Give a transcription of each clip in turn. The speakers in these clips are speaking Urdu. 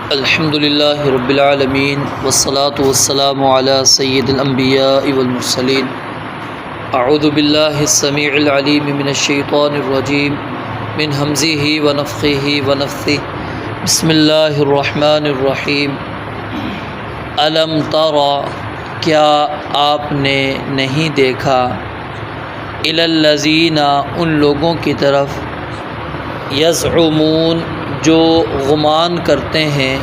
الحمد للہ رب العالمین والصلاة والسلام علی سید الانبیاء والمرسلین اعوذ باللہ السمیع العلیم من الشیطان الرجیم من ہمزہ ونفخہ ونفثہ بسم اللہ الرحمن الرحیم الم تر کیا آپ نے نہیں دیکھا الی الذین ان لوگوں کی طرف یزعمون جو گمان کرتے ہیں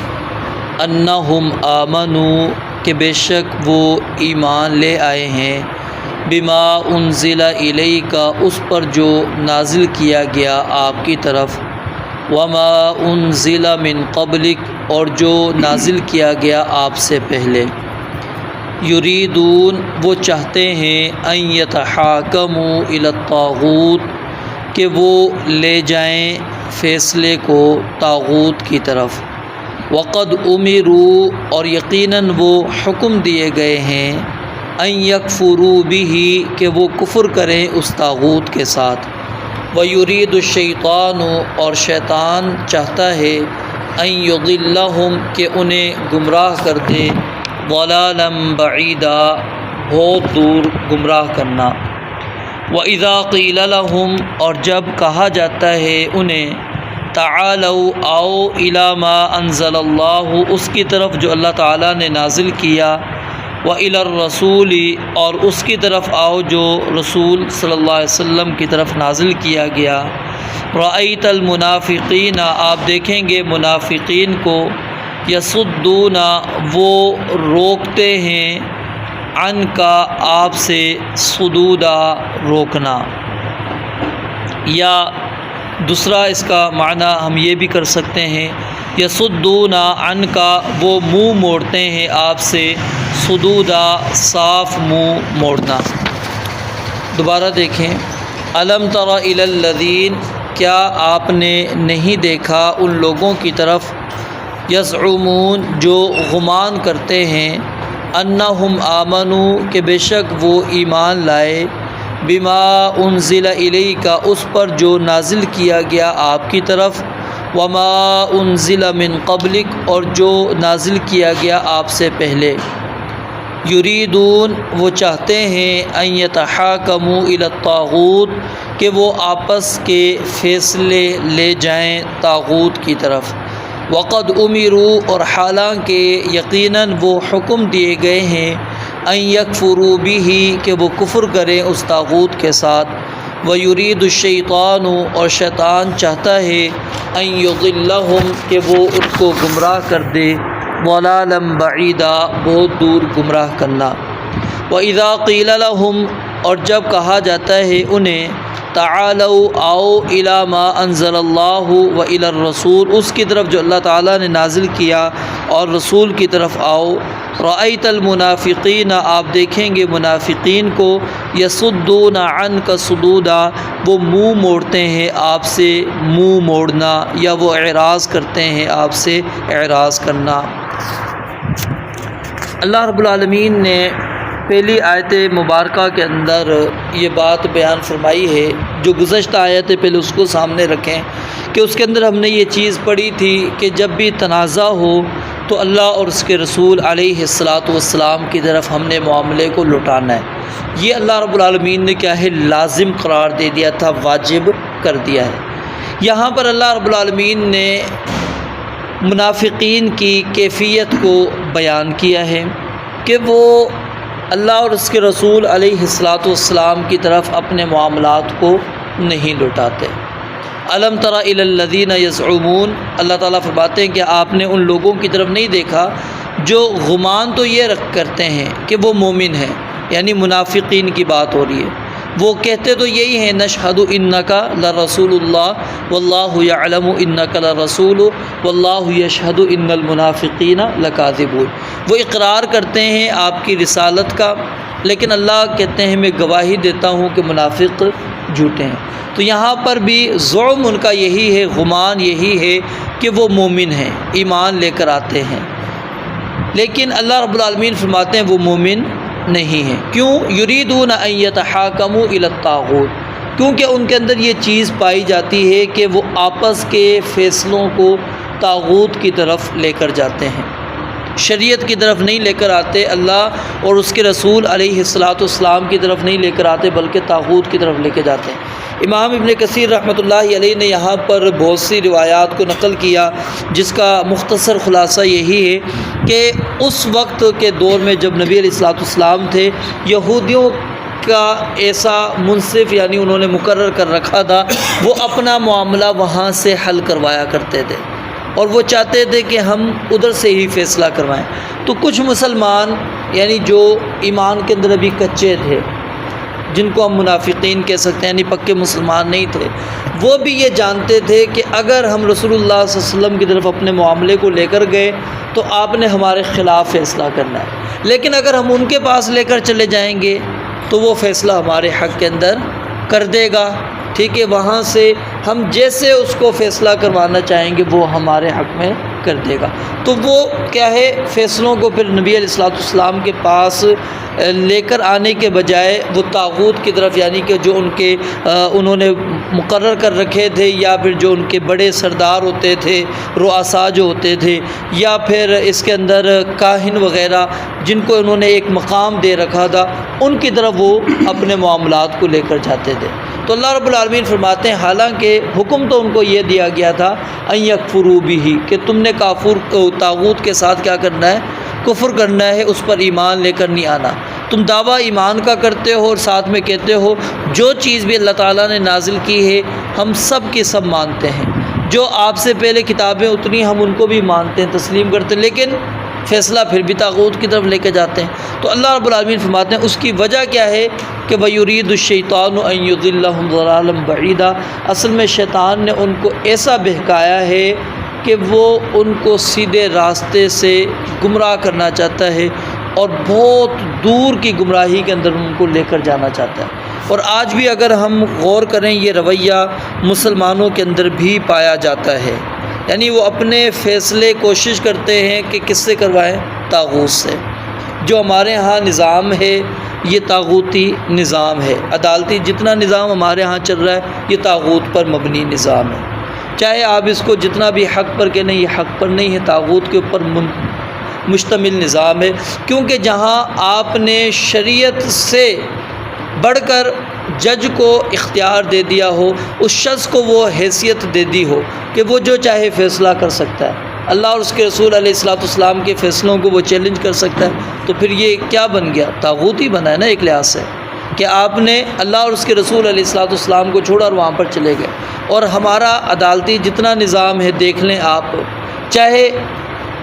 انہم آمنوا کہ بے شک وہ ایمان لے آئے ہیں بما انزل الیک اس پر جو نازل کیا گیا آپ کی طرف وما انزل من قبلک اور جو نازل کیا گیا آپ سے پہلے یریدون وہ چاہتے ہیں ان یتحاکموا الی الطاغوت کہ وہ لے جائیں فیصلے کو طاغوت کی طرف وقد امروا اور یقیناً وہ حکم دیے گئے ہیں ان یکفروا بہ کہ وہ کفر کریں اس طاغوت کے ساتھ ویرید الشیطان اور شیطان چاہتا ہے ان یضلہم کہ انہیں گمراہ کر دے ضلالا بعیدا بہت دور گمراہ کرنا وَإِذَا قِيلَ لَهُمْ اور جب کہا جاتا ہے انہیں تعالوا آؤ إِلَى مَا أَنزَلَ اللَّهُ اس کی طرف جو اللہ تعالیٰ نے نازل کیا وَإِلَى الرَّسُولِ اور اس کی طرف آؤ جو رسول صلی اللہ علیہ وسلم کی طرف نازل کیا گیا رَأَيْتَ الْمُنَافِقِينَ آپ دیکھیں گے منافقین کو یصدون وہ روکتے ہیں عن کا آپ سے صدودا روکنا یا دوسرا اس کا معنی ہم یہ بھی کر سکتے ہیں یصدون عن کا وہ منہ موڑتے ہیں آپ سے صدودا صاف منہ موڑنا دوبارہ دیکھیں الم تر الی الذین کیا آپ نے نہیں دیکھا ان لوگوں کی طرف یزعمون جو گمان کرتے ہیں انہم آمنوا کہ بے شک وہ ایمان لائے بما انزل الیک اس پر جو نازل کیا گیا آپ کی طرف وما انزل من قبلک اور جو نازل کیا گیا آپ سے پہلے یریدون وہ چاہتے ہیں ان یتحاکموا الی الطاغوت کہ وہ آپس کے فیصلے لے جائیں طاغوت کی طرف وقد امروا اور حالانکہ یقیناً وہ حکم دیے گئے ہیں ان یکفروا بہ کہ وہ کفر کریں اس طاغوت کے ساتھ ویرید الشیطان اور شیطان چاہتا ہے ان یضلہم کہ وہ ان کو گمراہ کر دے ضلالا بعیدا بہت دور گمراہ کرنا وَإِذَا قِيلَ لَهُمْ اور جب کہا جاتا ہے انہیں تعالوا آؤ الی ما انزل اللہ و الی الرسول اس کی طرف جو اللہ تعالیٰ نے نازل کیا اور رسول کی طرف آؤ رأیت المنافقین آپ دیکھیں گے منافقین کو یصدون عنک صدودا وہ منہ موڑتے ہیں آپ سے منہ موڑنا یا وہ اعراض کرتے ہیں آپ سے اعراض کرنا اللہ رب العالمین نے پہلی آیت مبارکہ کے اندر یہ بات بیان فرمائی ہے جو گزشتہ آیت پہلے اس کو سامنے رکھیں کہ اس کے اندر ہم نے یہ چیز پڑھی تھی کہ جب بھی تنازع ہو تو اللہ اور اس کے رسول علیہ الصلاۃ والسلام کی طرف ہم نے معاملے کو لوٹانا ہے یہ اللہ رب العالمین نے کیا ہے لازم قرار دے دیا تھا واجب کر دیا ہے یہاں پر اللہ رب العالمین نے منافقین کی کیفیت کو بیان کیا ہے کہ وہ اللہ اور اس کے رسول علیہ الصلاۃ والسلام کی طرف اپنے معاملات کو نہیں لوٹاتے الم تر الی الذین یزعمون اللہ تعالیٰ فرماتے ہیں کہ آپ نے ان لوگوں کی طرف نہیں دیکھا جو گمان تو یہ کرتے ہیں کہ وہ مومن ہیں یعنی منافقین کی بات ہو رہی ہے وہ کہتے تو یہی ہیں نشہد انک لرسول اللہ واللہ یعلم انک لرسول واللہ یشہد ان المنافقین لکاذبون وہ اقرار کرتے ہیں آپ کی رسالت کا لیکن اللہ کہتے ہیں میں گواہی دیتا ہوں کہ منافق جھوٹے ہیں تو یہاں پر بھی زعم ان کا یہی ہے گمان یہی ہے کہ وہ مومن ہیں ایمان لے کر آتے ہیں لیکن اللہ رب العالمین فرماتے ہیں وہ مومن نہیں ہیں کیوں یریدون ان یتحاکموا الی الطاغوت کیونکہ ان کے اندر یہ چیز پائی جاتی ہے کہ وہ آپس کے فیصلوں کو طاغوت کی طرف لے کر جاتے ہیں، شریعت کی طرف نہیں لے کر آتے، اللہ اور اس کے رسول علیہ السلام کی طرف نہیں لے کر آتے، بلکہ طاغوت کی طرف لے کے جاتے ہیں۔ امام ابن کثیر رحمۃ اللہ علیہ نے یہاں پر بہت سی روایات کو نقل کیا، جس کا مختصر خلاصہ یہی ہے کہ اس وقت کے دور میں جب نبی علیہ السلام تھے، یہودیوں کا ایسا منصف یعنی انہوں نے مقرر کر رکھا تھا، وہ اپنا معاملہ وہاں سے حل کروایا کرتے تھے، اور وہ چاہتے تھے کہ ہم ادھر سے ہی فیصلہ کروائیں۔ تو کچھ مسلمان یعنی جو ایمان کے اندر ابھی کچے تھے، جن کو ہم منافقین کہہ سکتے ہیں، یعنی پکے مسلمان نہیں تھے، وہ بھی یہ جانتے تھے کہ اگر ہم رسول اللہ صلی اللہ علیہ وسلم کی طرف اپنے معاملے کو لے کر گئے تو آپ نے ہمارے خلاف فیصلہ کرنا ہے، لیکن اگر ہم ان کے پاس لے کر چلے جائیں گے تو وہ فیصلہ ہمارے حق کے اندر کر دے گا، ٹھیک ہے، وہاں سے ہم جیسے اس کو فیصلہ کروانا چاہیں گے وہ ہمارے حق میں کر دے گا۔ تو وہ کیا ہے، فیصلوں کو پھر نبی علیہ السلام کے پاس لے کر آنے کے بجائے وہ طاغوت کی طرف، یعنی کہ جو ان کے انہوں نے مقرر کر رکھے تھے، یا پھر جو ان کے بڑے سردار ہوتے تھے، رؤساء جو ہوتے تھے، یا پھر اس کے اندر کاہن وغیرہ جن کو انہوں نے ایک مقام دے رکھا تھا، ان کی طرف وہ اپنے معاملات کو لے کر جاتے تھے۔ تو اللہ رب العالمین فرماتے ہیں حالانکہ حکم تو ان کو یہ دیا گیا تھا ان یکفروا بہ، کہ تم نے طاغوت کے ساتھ کیا کرنا ہے، کفر کرنا ہے، اس پر ایمان لے کر نہیں آنا۔ تم دعویٰ ایمان کا کرتے ہو اور ساتھ میں کہتے ہو جو چیز بھی اللہ تعالیٰ نے نازل کی ہے ہم سب کی سب مانتے ہیں، جو آپ سے پہلے کتابیں اتری ہم ان کو بھی مانتے ہیں، تسلیم کرتے ہیں، لیکن فیصلہ پھر بھی طاغوت کی طرف لے کے جاتے ہیں۔ تو اللہ رب العالمین فرماتے ہیں اس کی وجہ کیا ہے کہ وَيُرِيدُ الشَّيْطَانُ أَن يُضِلَّهُمْ ضَلَالًا بَعِيدًا، اصل میں شیطان نے ان کو ایسا بہکایا ہے کہ وہ ان کو سیدھے راستے سے گمراہ کرنا چاہتا ہے، اور بہت دور کی گمراہی کے اندر ان کو لے کر جانا چاہتا ہے۔ اور آج بھی اگر ہم غور کریں یہ رویہ مسلمانوں کے اندر بھی پایا جاتا ہے، یعنی وہ اپنے فیصلے کوشش کرتے ہیں کہ کس سے کروائیں، طاغوت سے۔ جو ہمارے ہاں نظام ہے یہ طاغوتی نظام ہے، عدالتی جتنا نظام ہمارے ہاں چل رہا ہے یہ طاغوت پر مبنی نظام ہے، چاہے آپ اس کو جتنا بھی حق پر کہیں، یہ حق پر نہیں ہے، طاغوت کے اوپر مشتمل نظام ہے، کیونکہ جہاں آپ نے شریعت سے بڑھ کر جج کو اختیار دے دیا ہو، اس شخص کو وہ حیثیت دے دی ہو کہ وہ جو چاہے فیصلہ کر سکتا ہے، اللہ اور اس کے رسول علیہ السلام کے فیصلوں کو وہ چیلنج کر سکتا ہے، تو پھر یہ کیا بن گیا، طاغوت ہی بنا ہے نا ایک لحاظ سے، کہ آپ نے اللہ اور اس کے رسول علیہ السلام کو چھوڑا اور وہاں پر چلے گئے۔ اور ہمارا عدالتی جتنا نظام ہے دیکھ لیں آپ، چاہے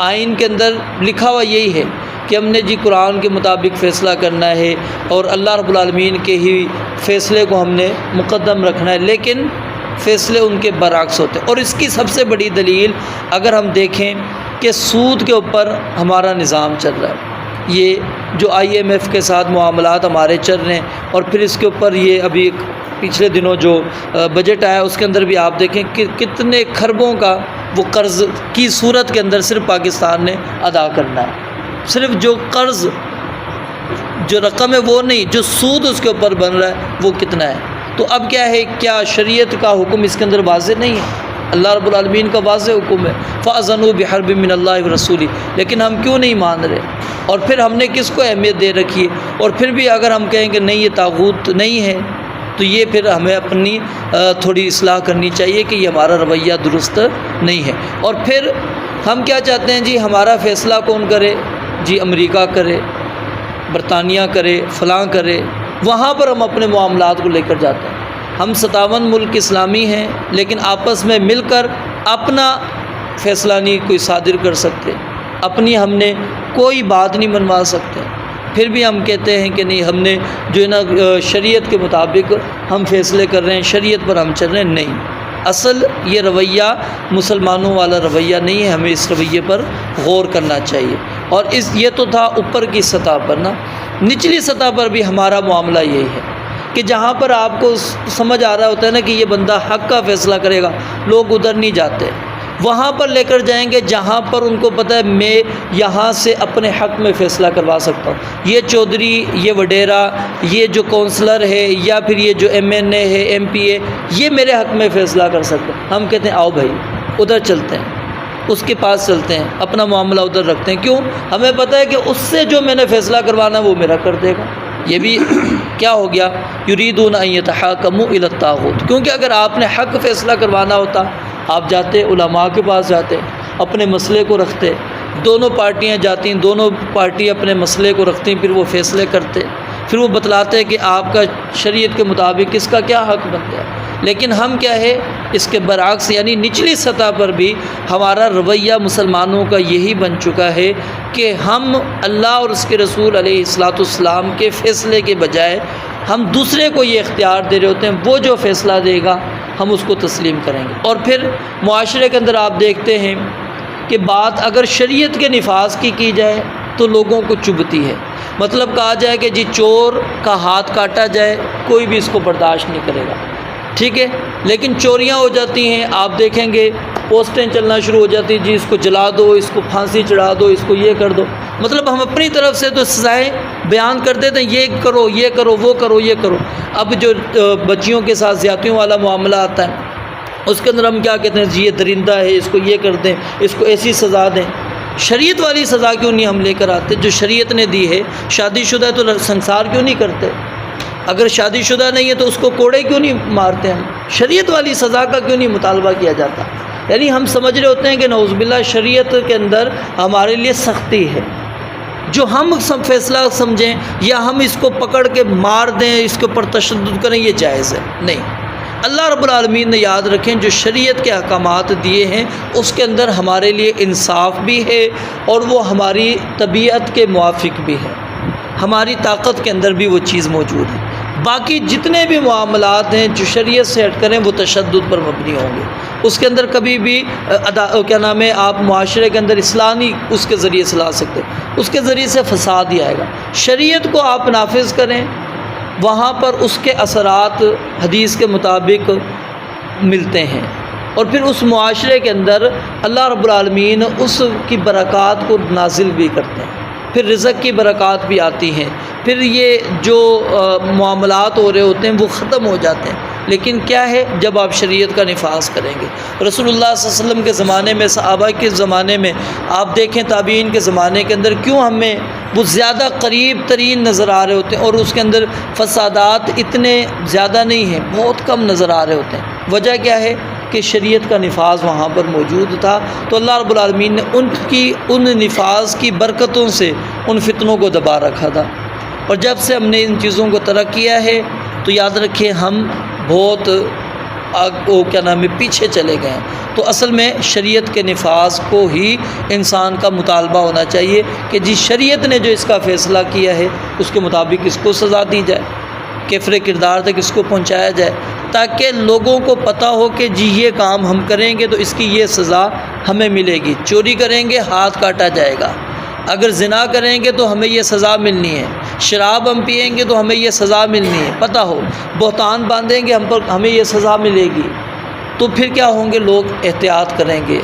آئین کے اندر لکھا ہوا یہی ہے کہ ہم نے قرآن کے مطابق فیصلہ کرنا ہے اور اللہ رب العالمین کے ہی فیصلے کو ہم نے مقدم رکھنا ہے، لیکن فیصلے ان کے برعکس ہوتے ہیں۔ اور اس کی سب سے بڑی دلیل اگر ہم دیکھیں کہ سود کے اوپر ہمارا نظام چل رہا ہے، یہ جو IMF کے ساتھ معاملات ہمارے چل رہے ہیں، اور پھر اس کے اوپر یہ ابھی پچھلے دنوں جو بجٹ آیا اس کے اندر بھی آپ دیکھیں کہ کتنے خربوں کا وہ قرض کی صورت کے اندر صرف پاکستان نے ادا کرنا ہے، صرف جو قرض جو رقم ہے وہ نہیں، جو سود اس کے اوپر بن رہا ہے وہ کتنا ہے۔ تو اب کیا ہے، کیا شریعت کا حکم اس کے اندر واضح نہیں ہے؟ اللہ رب العالمین کا واضح حکم ہے فَأَذَنُوا بِحَرْبٍ مِّنَ اللَّهِ وَرَسُولِهِ، لیکن ہم کیوں نہیں مان رہے؟ اور پھر ہم نے کس کو اہمیت دے رکھی ہے؟ اور پھر بھی اگر ہم کہیں کہ نہیں یہ طاغوت نہیں ہے، تو یہ پھر ہمیں اپنی تھوڑی اصلاح کرنی چاہیے کہ یہ ہمارا رویہ درست نہیں ہے۔ اور پھر ہم کیا چاہتے ہیں، جی ہمارا فیصلہ کون کرے؟ جی امریکہ کرے، برطانیہ کرے، فلاں کرے، وہاں پر ہم اپنے معاملات کو لے کر جاتے ہیں۔ ہم 57 ملک اسلامی ہیں، لیکن آپس میں مل کر اپنا فیصلہ نہیں کوئی صادر کر سکتے، اپنی ہم نے کوئی بات نہیں منوا سکتے، پھر بھی ہم کہتے ہیں کہ نہیں ہم نے جو ہے نا شریعت کے مطابق ہم فیصلے کر رہے ہیں، شریعت پر ہم چل رہے ہیں۔ نہیں، اصل یہ رویہ مسلمانوں والا رویہ نہیں ہے، ہمیں اس رویے پر غور کرنا چاہیے۔ اور یہ تو تھا اوپر کی سطح پر نا، نچلی سطح پر بھی ہمارا معاملہ یہی ہے کہ جہاں پر آپ کو سمجھ آ رہا ہوتا ہے نا کہ یہ بندہ حق کا فیصلہ کرے گا، لوگ ادھر نہیں جاتے، وہاں پر لے کر جائیں گے جہاں پر ان کو پتہ ہے میں یہاں سے اپنے حق میں فیصلہ کروا سکتا ہوں۔ یہ چودھری، یہ وڈیرا، یہ جو کونسلر ہے یا پھر یہ جو MNA ہے، MP ہے، یہ میرے حق میں فیصلہ کر سکتا ہے۔ ہم کہتے ہیں آؤ بھائی ادھر چلتے ہیں، اس کے پاس چلتے ہیں، اپنا معاملہ ادھر رکھتے ہیں. کیوں؟ ہمیں پتہ ہے کہ اس سے جو میں نے فیصلہ کروانا وہ میرا کر دے گا. یہ بھی کیا ہو گیا؟ یریدون ان یتحاکموا الی الطاغوت. کیونکہ اگر آپ نے حق فیصلہ کروانا ہوتا، آپ جاتے علماء کے پاس جاتے، اپنے مسئلے کو رکھتے، دونوں پارٹیاں جاتی، دونوں پارٹی اپنے مسئلے کو رکھتی، پھر وہ فیصلے کرتے، پھر وہ بتلاتے کہ آپ کا شریعت کے مطابق کس کا کیا حق بنتا ہے. لیکن ہم کیا ہے، اس کے برعکس، یعنی نچلی سطح پر بھی ہمارا رویہ مسلمانوں کا یہی بن چکا ہے کہ ہم اللہ اور اس کے رسول علیہ الصلاۃ والسلام کے فیصلے کے بجائے ہم دوسرے کو یہ اختیار دے رہے ہوتے ہیں، وہ جو فیصلہ دے گا ہم اس کو تسلیم کریں گے. اور پھر معاشرے کے اندر آپ دیکھتے ہیں کہ بات اگر شریعت کے نفاذ کی جائے تو لوگوں کو چبھتی ہے. مطلب کہا جائے کہ جی چور کا ہاتھ کاٹا جائے، کوئی بھی اس کو برداشت نہیں کرے گا، ٹھیک ہے. لیکن چوریاں ہو جاتی ہیں، آپ دیکھیں گے پوسٹیں چلنا شروع ہو جاتی ہیں، جی اس کو جلا دو، اس کو پھانسی چڑھا دو، اس کو یہ کر دو. مطلب ہم اپنی طرف سے تو سزائیں بیان کر دیتے ہیں، یہ کرو، یہ کرو، وہ کرو، یہ کرو. اب جو بچیوں کے ساتھ زیادتیوں والا معاملہ آتا ہے، اس کے اندر ہم کیا کہتے ہیں، جی یہ درندہ ہے، اس کو یہ کر دیں، اس کو ایسی سزا دیں. شریعت والی سزا کیوں نہیں ہم لے کر آتے جو شریعت نے دی ہے؟ شادی شدہ ہے تو سنسار کیوں نہیں کرتے؟ اگر شادی شدہ نہیں ہے تو اس کو کوڑے کیوں نہیں مارتے؟ ہم شریعت والی سزا کا کیوں نہیں مطالبہ کیا جاتا؟ یعنی ہم سمجھ رہے ہوتے ہیں کہ نعوذ باللہ شریعت کے اندر ہمارے لیے سختی ہے، جو ہم سب فیصلہ سمجھیں یا ہم اس کو پکڑ کے مار دیں، اس کے اوپر تشدد کریں، یہ جائز ہے نہیں. اللہ رب العالمین نے یاد رکھیں جو شریعت کے احکامات دیے ہیں اس کے اندر ہمارے لیے انصاف بھی ہے اور وہ ہماری طبیعت کے موافق بھی ہے، ہماری طاقت کے اندر بھی وہ چیز موجود ہے. باقی جتنے بھی معاملات ہیں جو شریعت سے ہٹ کریں وہ تشدد پر مبنی ہوں گے. اس کے اندر کبھی بھی کیا نام ہے، آپ معاشرے کے اندر اصلاح نہیں اس کے ذریعے سے لا سکتے، اس کے ذریعے سے فساد ہی آئے گا. شریعت کو آپ نافذ کریں، وہاں پر اس کے اثرات حدیث کے مطابق ملتے ہیں، اور پھر اس معاشرے کے اندر اللہ رب العالمین اس کی برکات کو نازل بھی کرتے ہیں، پھر رزق کی برکات بھی آتی ہیں، پھر یہ جو معاملات ہو رہے ہوتے ہیں وہ ختم ہو جاتے ہیں. لیکن کیا ہے، جب آپ شریعت کا نفاذ کریں گے. رسول اللہ صلی اللہ علیہ وسلم کے زمانے میں، صحابہ کے زمانے میں، آپ دیکھیں تابعین کے زمانے کے اندر کیوں ہمیں وہ زیادہ قریب ترین نظر آ رہے ہوتے ہیں، اور اس کے اندر فسادات اتنے زیادہ نہیں ہیں، بہت کم نظر آ رہے ہوتے ہیں. وجہ کیا ہے کہ شریعت کا نفاذ وہاں پر موجود تھا. تو اللہ رب العالمین نے ان نفاذ کی برکتوں سے ان فتنوں کو دبا رکھا تھا. اور جب سے ہم نے ان چیزوں کو ترک کیا ہے تو یاد رکھیں ہم بہت کیا نام ہے پیچھے چلے گئے ہیں. تو اصل میں شریعت کے نفاذ کو ہی انسان کا مطالبہ ہونا چاہیے کہ جی شریعت نے جو اس کا فیصلہ کیا ہے اس کے مطابق اس کو سزا دی جائے، کفر کردار تک اس کو پہنچایا جائے، تاکہ لوگوں کو پتہ ہو کہ جی یہ کام ہم کریں گے تو اس کی یہ سزا ہمیں ملے گی. چوری کریں گے ہاتھ کاٹا جائے گا، اگر زنا کریں گے تو ہمیں یہ سزا ملنی ہے، شراب ہم پئیں گے تو ہمیں یہ سزا ملنی ہے، پتہ ہو، بہتان باندھیں گے ہمیں یہ سزا ملے گی. تو پھر کیا ہوں گے، لوگ احتیاط کریں گے.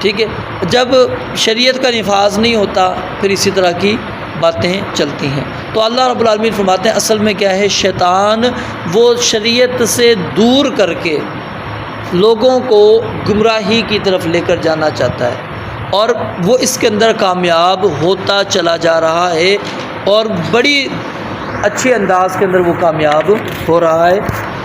ٹھیک ہے، جب شریعت کا نفاذ نہیں ہوتا پھر اسی طرح کی باتیں چلتی ہیں. تو اللہ رب العالمین فرماتے ہیں اصل میں کیا ہے، شیطان وہ شریعت سے دور کر کے لوگوں کو گمراہی کی طرف لے کر جانا چاہتا ہے، اور وہ اس کے اندر کامیاب ہوتا چلا جا رہا ہے، اور بڑی اچھے انداز کے اندر وہ کامیاب ہو رہا ہے.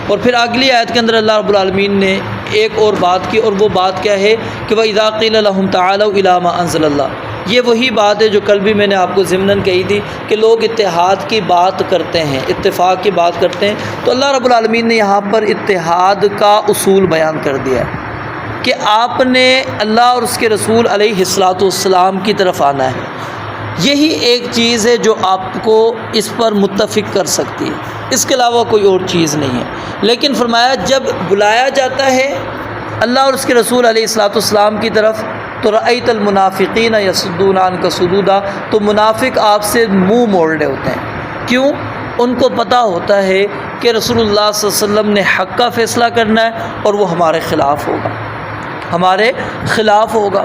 اور پھر اگلی آیت کے اندر اللہ رب العالمین نے ایک اور بات کی، اور وہ بات کیا ہے کہ وَإِذَا قِيلَ لَهُمْ تَعَالَوْا إِلَىٰ مَا أَنزَلَ اللَّهُ. یہ وہی بات ہے جو کل بھی میں نے آپ کو ضمناً کہی تھی کہ لوگ اتحاد کی بات کرتے ہیں، اتفاق کی بات کرتے ہیں. تو اللہ رب العالمین نے یہاں پر اتحاد کا اصول بیان کر دیا ہے کہ آپ نے اللہ اور اس کے رسول علیہ الصلاۃ والسلام کی طرف آنا ہے. یہی ایک چیز ہے جو آپ کو اس پر متفق کر سکتی ہے، اس کے علاوہ کوئی اور چیز نہیں ہے. لیکن فرمایا جب بلایا جاتا ہے اللہ اور اس کے رسول علیہ الصلاۃ والسلام کی طرف تو رأیت المنافقین یصدون عنک صدودا، تو منافق آپ سے منہ موڑ رہے ہوتے ہیں. کیوں؟ ان کو پتہ ہوتا ہے کہ رسول اللہ صلی اللہ علیہ وسلم نے حق کا فیصلہ کرنا ہے اور وہ ہمارے خلاف ہوگا، ہمارے خلاف ہوگا.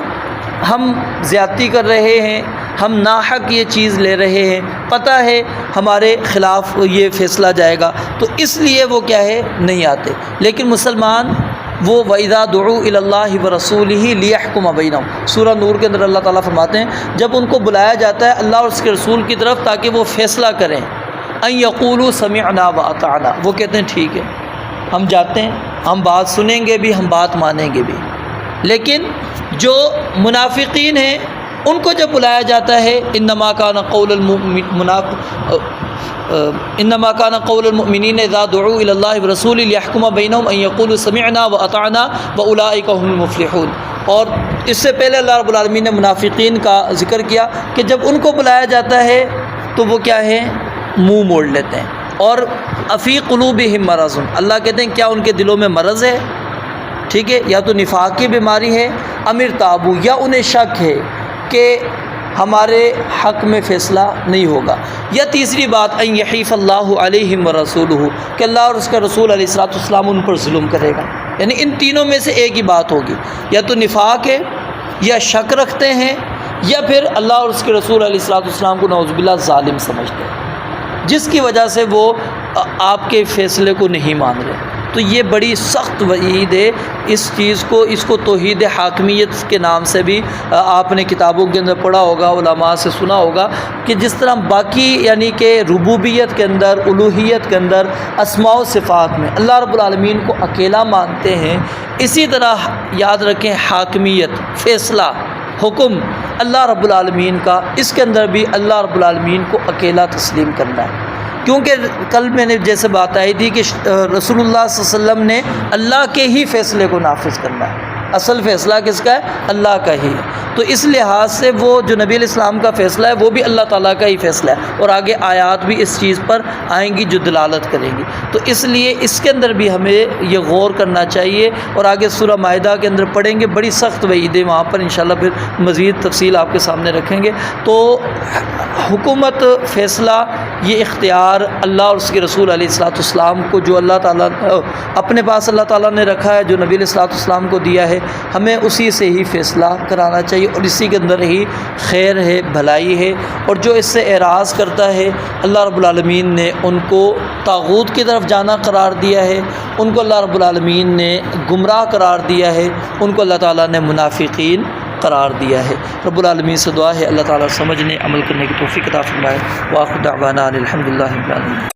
ہم زیادتی کر رہے ہیں، ہم ناحق یہ چیز لے رہے ہیں، پتہ ہے ہمارے خلاف یہ فیصلہ جائے گا، تو اس لیے وہ کیا ہے نہیں آتے. لیکن مسلمان وہ وَإِذَا دُعُوا إِلَى اللَّهِ وَرَسُولِهِ لِيَحْكُمَ بَيْنَهُمْ، سورہ نور کے اندر اللہ تعالیٰ فرماتے ہیں جب ان کو بلایا جاتا ہے اللہ اور اس کے رسول کی طرف تاکہ وہ فیصلہ کریں، أَن يَقُولُوا سَمِعْنَا وَأَطَعْنَا، وہ کہتے ہیں ٹھیک ہے ہم جاتے ہیں، ہم بات سنیں گے بھی، ہم بات مانیں گے بھی۔ لیکن جو منافقین ہیں ان کو جب بلایا جاتا ہے انما کان قول المؤمنین اذا دعوا الی اللہ ورسولہ لیحکم بینہم ان یقولوا سمعنا واطعنا واولئک هم المفلحون، اور اس سے پہلے اللہ رب العالمین نے منافقین کا ذکر کیا کہ جب ان کو بلایا جاتا ہے تو وہ کیا ہے، منہ موڑ لیتے ہیں، اور افی قلوبہم مرض، اللہ کہتے ہیں کیا ان کے دلوں میں مرض ہے، ٹھیک ہے، یا تو نفاق کی بیماری ہے، امر تابو، یا انہیں شک ہے کہ ہمارے حق میں فیصلہ نہیں ہوگا، یا تیسری بات ان یحیف اللہ علیہم ورسولہ، کہ اللہ اور اس کا رسول علیہ الصلوۃ والسلام ان پر ظلم کرے گا، یعنی ان تینوں میں سے ایک ہی بات ہوگی، یا تو نفاق ہے، یا شک رکھتے ہیں، یا پھر اللہ اور اس کے رسول علیہ الصلوۃ والسلام کو نعوذ باللہ ظالم سمجھتے ہیں، جس کی وجہ سے وہ آپ کے فیصلے کو نہیں مان رہے۔ تو یہ بڑی سخت وعید ہے اس چیز کو، اس کو توحید حاکمیت کے نام سے بھی آپ نے کتابوں کے اندر پڑھا ہوگا، علماء سے سنا ہوگا کہ جس طرح باقی یعنی کہ ربوبیت کے اندر، الوہیت کے اندر، اسماء و صفات میں اللہ رب العالمین کو اکیلا مانتے ہیں، اسی طرح یاد رکھیں حاکمیت، فیصلہ، حکم اللہ رب العالمین کا، اس کے اندر بھی اللہ رب العالمین کو اکیلا تسلیم کرنا ہے، کیونکہ کل میں نے جیسے بات آئی تھی کہ رسول اللہ صلی اللہ علیہ وسلم نے اللہ کے ہی فیصلے کو نافذ کرنا ہے، اصل فیصلہ کس کا ہے، اللہ کا ہی ہے، تو اس لحاظ سے وہ جو نبی علیہ السلام کا فیصلہ ہے وہ بھی اللہ تعالیٰ کا ہی فیصلہ ہے، اور آگے آیات بھی اس چیز پر آئیں گی جو دلالت کریں گی، تو اس لیے اس کے اندر بھی ہمیں یہ غور کرنا چاہیے، اور آگے سورہ مائدہ کے اندر پڑھیں گے، بڑی سخت وعیدیں وہاں پر انشاءاللہ پھر مزید تفصیل آپ کے سامنے رکھیں گے۔ تو حکومت، فیصلہ، یہ اختیار اللہ اور اس کے رسول علیہ الصلوۃ والسلام کو جو اللہ تعالیٰ اپنے پاس اللہ تعالیٰ نے رکھا ہے، جو نبی علیہ الصلوۃ والسلام کو دیا ہے، ہمیں اسی سے ہی فیصلہ کرانا چاہیے، اور اسی کے اندر ہی خیر ہے، بھلائی ہے، اور جو اس سے اعراض کرتا ہے اللہ رب العالمین نے ان کو طاغوت کی طرف جانا قرار دیا ہے، ان کو اللہ رب العالمین نے گمراہ قرار دیا ہے، ان کو اللہ تعالیٰ نے منافقین قرار دیا ہے۔ رب العالمین سے دعا ہے اللہ تعالیٰ سمجھنے، عمل کرنے کی توفیق عطا فرمائے۔ وآخر دعوانا الحمدللہ رب العالمین۔